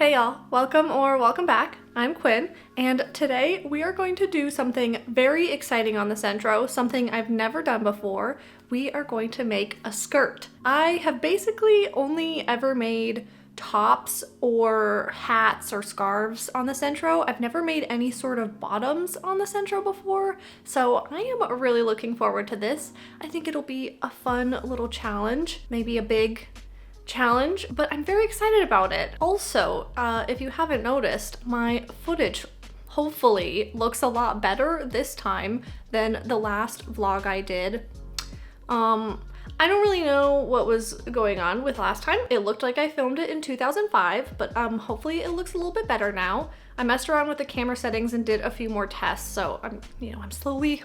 Hey y'all, welcome or welcome back. I'm Quinn, and today we are going to do something very exciting on the Centro, something I've never done before. We are going to make a skirt. I have basically only ever made tops or hats or scarves on the Centro. I've never made any sort of bottoms on the Centro before, so I am really looking forward to this. I think it'll be a fun little challenge, maybe a big challenge, but I'm very excited about it. Also, if you haven't noticed, my footage hopefully looks a lot better this time than the last vlog I did. I don't really know what was going on with last time. It looked like I filmed it in 2005, but hopefully it looks a little bit better now. I messed around with the camera settings and did a few more tests, so I'm slowly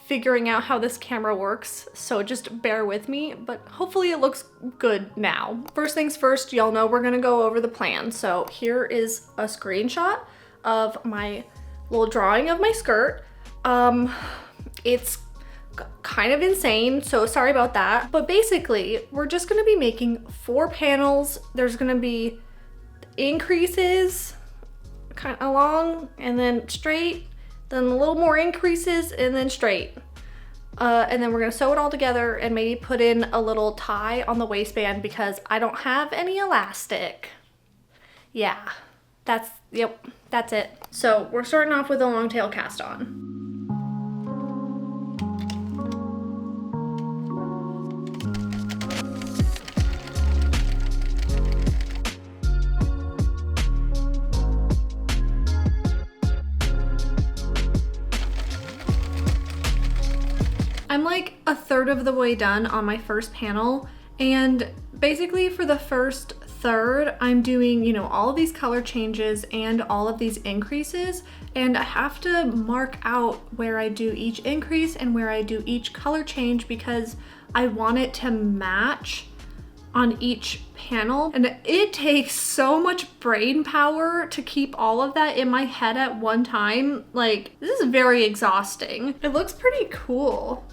figuring out how this camera works, so just bear with me, but hopefully it looks good now. First things first, y'all know we're gonna go over the plan. So here is a screenshot of my little drawing of my skirt. It's kind of insane, so sorry about that. But basically, we're just gonna be making 4 panels. There's gonna be increases kind of along and then straight, then a little more increases and then straight. And then we're gonna sew it all together and maybe put in a little tie on the waistband because I don't have any elastic. Yeah, that's it. So we're starting off with a long tail cast on. I'm like a third of the way done on my first panel, and basically for the first third I'm doing, all of these color changes and all of these increases, and I have to mark out where I do each increase and where I do each color change because I want it to match on each panel, and it takes so much brain power to keep all of that in my head at one time. Like, this is very exhausting. It looks pretty cool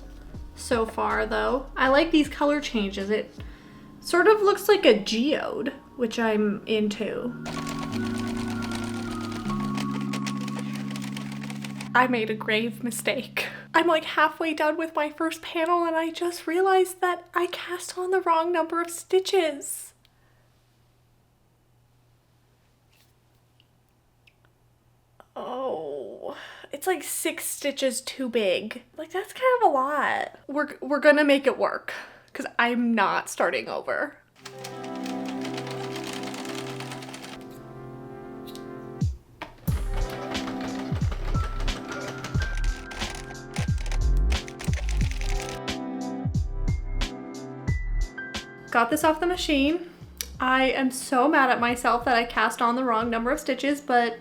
so far though. I like these color changes. It sort of looks like a geode, which I'm into. I made a grave mistake. I'm like halfway done with my first panel and I just realized that I cast on the wrong number of stitches. Oh, it's like 6 stitches too big. Like, that's kind of a lot. We're gonna make it work because I'm not starting over. Got this off the machine. I am so mad at myself that I cast on the wrong number of stitches, but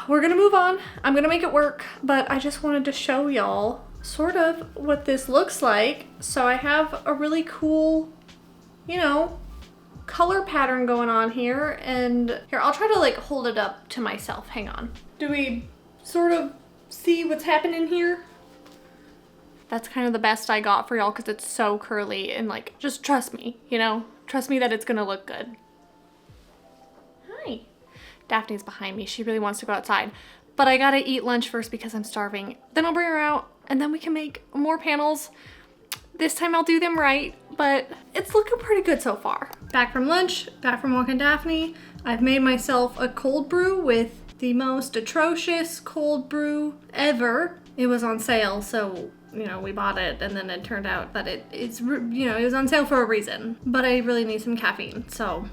we're gonna move on. I'm gonna make it work, but I just wanted to show y'all sort of what this looks like. So I have a really cool, color pattern going on here, and here, I'll try to like hold it up to myself. Hang on. Do we sort of see what's happening here? That's kind of the best I got for y'all because it's so curly, and like, just trust me, trust me that it's gonna look good. Hi. Daphne's behind me. She really wants to go outside, but I gotta eat lunch first because I'm starving. Then I'll bring her out and then we can make more panels. This time I'll do them right, but it's looking pretty good so far. Back from lunch, back from walking Daphne. I've made myself a cold brew with the most atrocious cold brew ever. It was on sale, so we bought it, and then it turned out that it was on sale for a reason. But I really need some caffeine, so.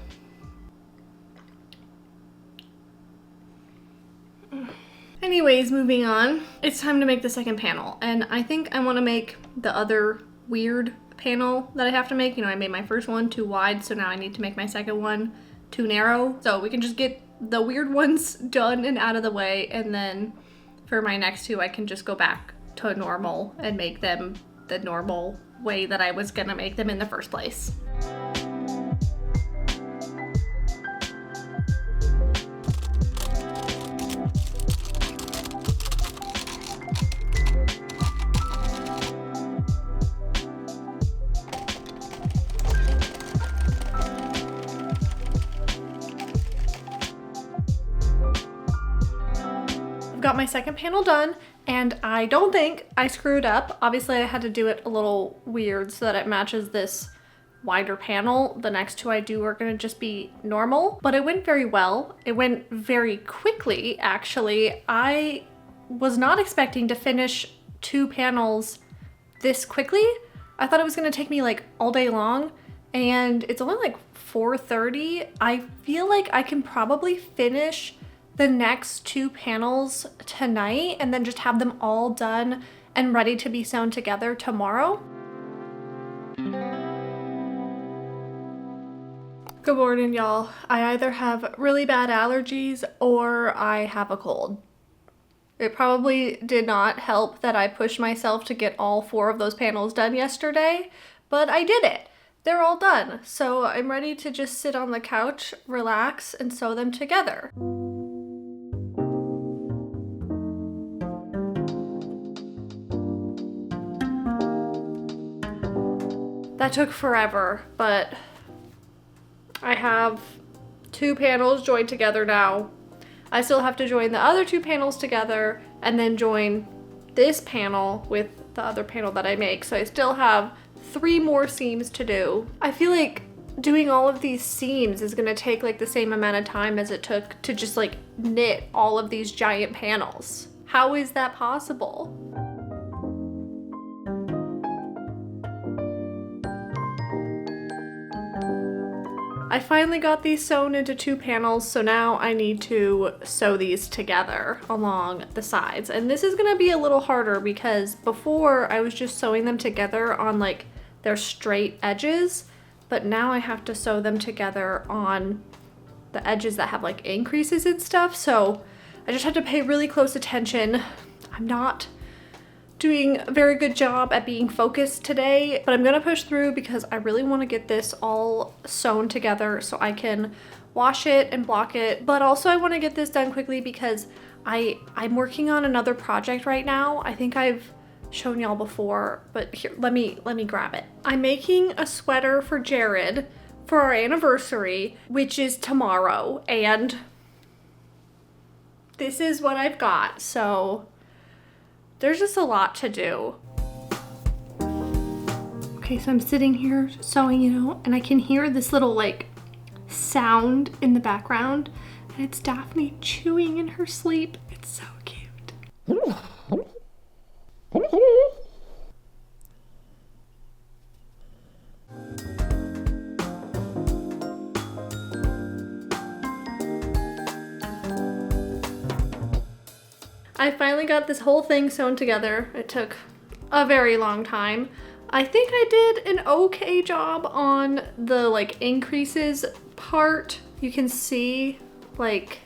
Anyways, moving on. It's time to make the second panel, and I think I want to make the other weird panel that I have to make. I made my first one too wide, so now I need to make my second one too narrow. So we can just get the weird ones done and out of the way, and then for my next 2, I can just go back to normal and make them the normal way that I was gonna make them in the first place. I've got my second panel done, and I don't think I screwed up. Obviously I had to do it a little weird so that it matches this wider panel. The next two I do are gonna just be normal, but it went very well. It went very quickly, actually. I was not expecting to finish 2 panels this quickly. I thought it was gonna take me like all day long, and it's only like 4:30. I feel like I can probably finish the next 2 panels tonight and then just have them all done and ready to be sewn together tomorrow. Good morning, y'all. I either have really bad allergies or I have a cold. It probably did not help that I pushed myself to get all 4 of those panels done yesterday, but I did it. They're all done, so I'm ready to just sit on the couch, relax, and sew them together. That took forever, but I have 2 panels joined together now. I still have to join the other 2 panels together and then join this panel with the other panel that I make. So I still have 3 more seams to do. I feel like doing all of these seams is gonna take like the same amount of time as it took to just like knit all of these giant panels. How is that possible? I finally got these sewn into 2 panels, so now I need to sew these together along the sides. And this is gonna be a little harder because before I was just sewing them together on like their straight edges, but now I have to sew them together on the edges that have like increases and stuff. So I just have to pay really close attention. I'm not doing a very good job at being focused today, but I'm gonna push through because I really want to get this all sewn together so I can wash it and block it. But also I want to get this done quickly because I'm working on another project right now. I think I've shown y'all before, but here, let me grab it. I'm making a sweater for Jared for our anniversary, which is tomorrow, and this is what I've got. So there's just a lot to do. Okay, so I'm sitting here sewing, you know, and I can hear this little like sound in the background, and it's Daphne chewing in her sleep. It's so cute. I finally got this whole thing sewn together. It took a very long time. I think I did an okay job on the like increases part. You can see like,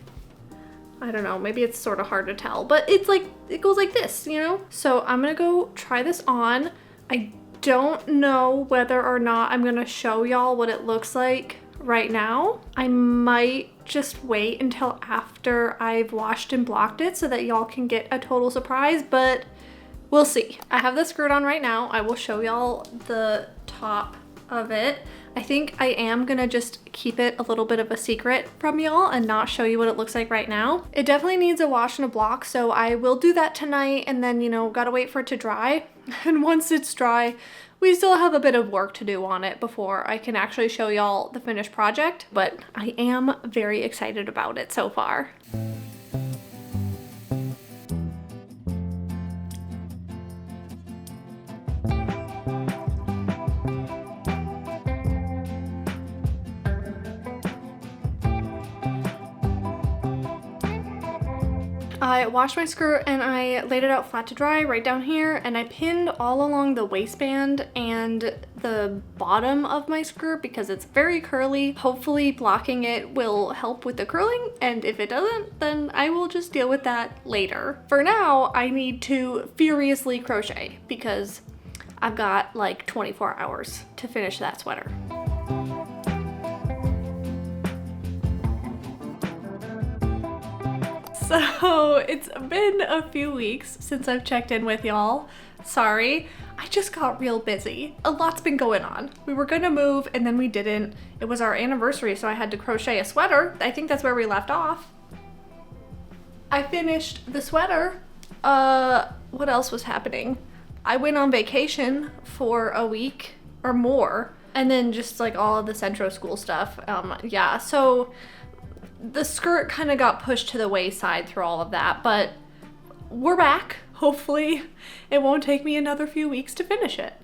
I don't know, maybe it's sort of hard to tell, but it's like, it goes like this, you know? So I'm gonna go try this on. I don't know whether or not I'm gonna show y'all what it looks like right now. I might just wait until after I've washed and blocked it so that y'all can get a total surprise, but we'll see. I have the skirt on right now. I will show y'all the top of it. I think I am gonna just keep it a little bit of a secret from y'all and not show you what it looks like right now. It definitely needs a wash and a block, so I will do that tonight, and then, you know, gotta wait for it to dry. And once it's dry, we still have a bit of work to do on it before I can actually show y'all the finished project, but I am very excited about it so far. I washed my skirt and I laid it out flat to dry right down here, and I pinned all along the waistband and the bottom of my skirt because it's very curly. Hopefully blocking it will help with the curling, and if it doesn't, then I will just deal with that later. For now, I need to furiously crochet because I've got like 24 hours to finish that sweater. So it's been a few weeks since I've checked in with y'all. Sorry, I just got real busy. A lot's been going on. We were gonna move and then we didn't. It was our anniversary, so I had to crochet a sweater. I think that's where we left off. I finished the sweater. What else was happening? I went on vacation for a week or more, and then just like all of the Centro school stuff. Yeah, so the skirt kind of got pushed to the wayside through all of that, but we're back. Hopefully it won't take me another few weeks to finish it.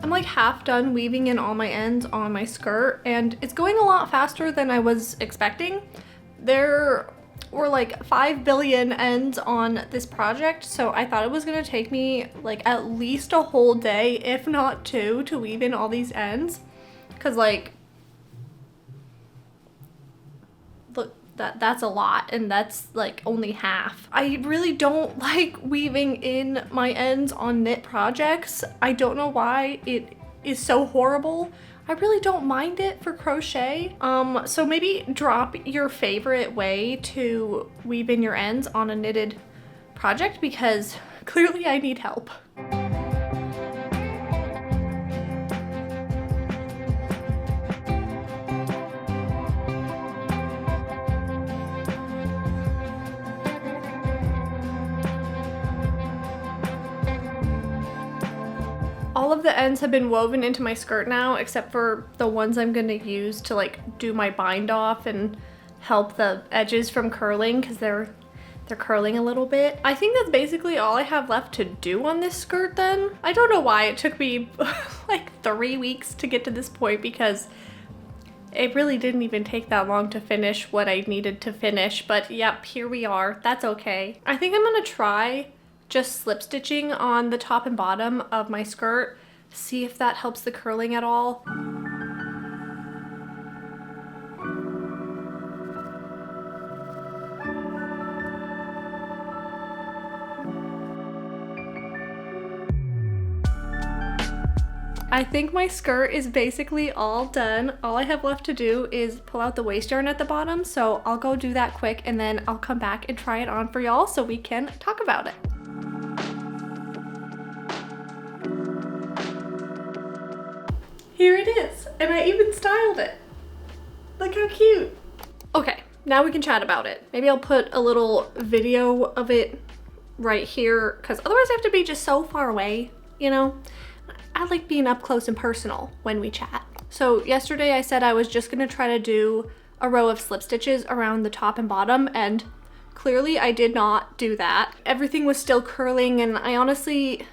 I'm like half done weaving in all my ends on my skirt, and it's going a lot faster than I was expecting. There were like 5 billion ends on this project, so I thought it was gonna take me like at least a whole day, if not 2, to weave in all these ends. Cause like, look, that's a lot, and that's like only half. I really don't like weaving in my ends on knit projects. I don't know why it is so horrible. I really don't mind it for crochet. So maybe drop your favorite way to weave in your ends on a knitted project, because clearly I need help. All of the ends have been woven into my skirt now, except for the ones I'm gonna use to like do my bind off and help the edges from curling, because they're curling a little bit. I think that's basically all I have left to do on this skirt then. I don't know why it took me like 3 weeks to get to this point, because it really didn't even take that long to finish what I needed to finish, but yep, here we are. That's okay. I think I'm gonna try just slip stitching on the top and bottom of my skirt, see if that helps the curling at all. I think my skirt is basically all done. All I have left to do is pull out the waist yarn at the bottom, so I'll go do that quick, and then I'll come back and try it on for y'all so we can talk about it. Here it is, and I even styled it. Look how cute. Okay, now we can chat about it. Maybe I'll put a little video of it right here, because otherwise I have to be just so far away, you know? I like being up close and personal when we chat. So yesterday I said I was just gonna try to do a row of slip stitches around the top and bottom, and clearly I did not do that. Everything was still curling, and I honestly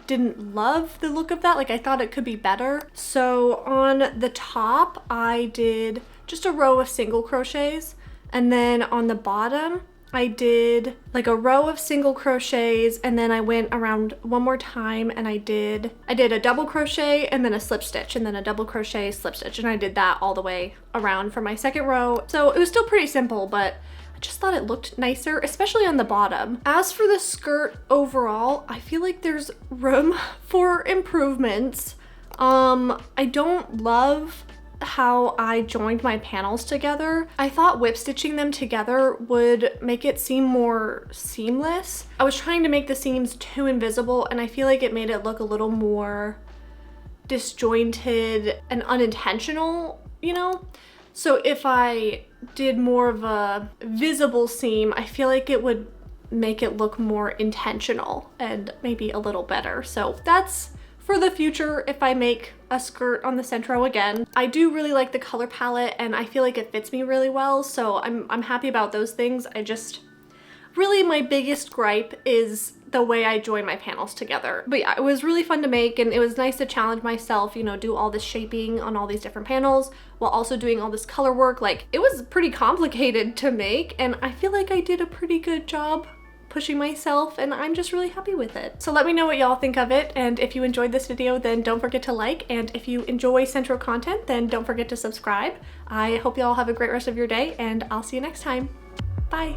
didn't love the look of that. Like, I thought it could be better. So on the top I did just a row of single crochets, and then on the bottom I did like a row of single crochets, and then I went around one more time and I did a double crochet and then a slip stitch and then a double crochet, slip stitch, and I did that all the way around for my second row. So it was still pretty simple, but I just thought it looked nicer, especially on the bottom. As for the skirt overall, I feel like there's room for improvements. I don't love how I joined my panels together. I thought whip stitching them together would make it seem more seamless. I was trying to make the seams too invisible, and I feel like it made it look a little more disjointed and unintentional, you know? So if I did more of a visible seam, I feel like it would make it look more intentional and maybe a little better. So that's for the future if I make a skirt on the Sentro again. I do really like the color palette, and I feel like it fits me really well, so I'm happy about those things. I just, really my biggest gripe is the way I join my panels together. But yeah, it was really fun to make, and it was nice to challenge myself, you know, do all this shaping on all these different panels while also doing all this color work. Like, it was pretty complicated to make, and I feel like I did a pretty good job pushing myself, and I'm just really happy with it. So let me know what y'all think of it, and if you enjoyed this video, then don't forget to like, and if you enjoy Sentro content, then don't forget to subscribe. I hope y'all have a great rest of your day, and I'll see you next time. Bye.